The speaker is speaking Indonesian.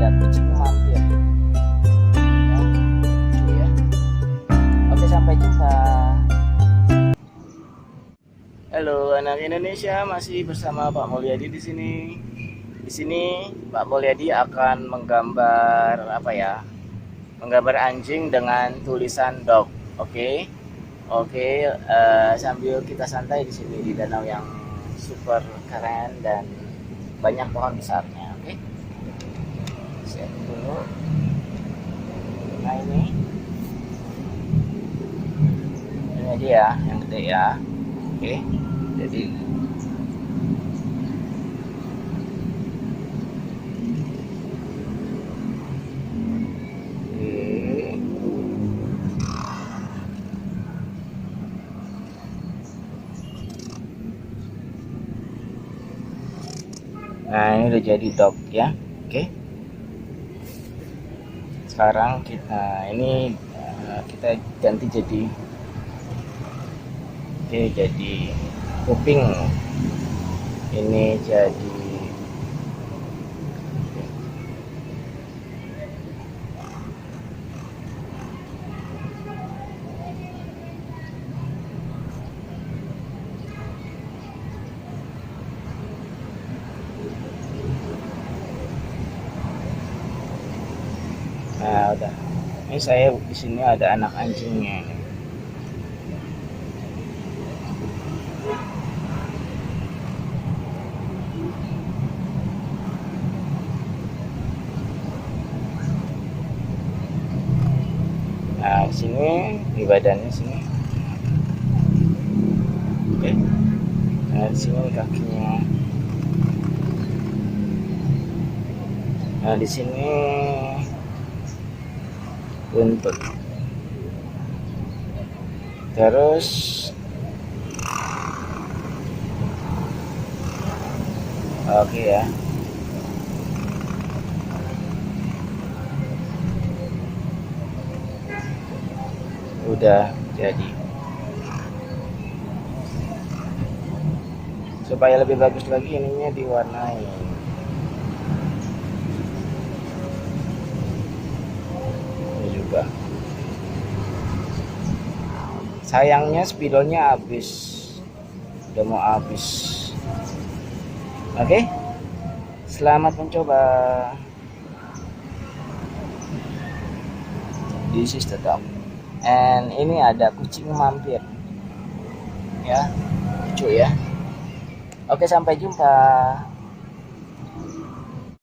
ada kucing mampir ya, lucu ya. Oke, sampai jumpa. Halo anak Indonesia, masih bersama Pak Mulyadi di sini. Di sini Pak Mulyadi akan menggambar apa ya? Menggambar anjing dengan tulisan dog. Oke. Oke, sambil kita santai di sini di danau yang super keren dan banyak pohon besarnya. Oke. Siap dulu. Nah ini dia yang gede ya. Oke. Jadi nah ini udah jadi dog ya. Oke. Sekarang kita ganti jadi jadi kuping. Ini jadi nah udah. Ini saya di sini ada anak anjingnya ini. Nah, di sini di badannya sini. Oke. Nah, di sini kakinya. Nah, di sini buntut. Terus oke ya. Udah jadi. Supaya lebih bagus lagi ininya diwarnai. Ini juga. Sayangnya spidolnya habis. Udah mau habis. Oke. Selamat mencoba. This is the dog. And ini ada kucing mampir. Ya. Lucu ya. Oke, sampai jumpa.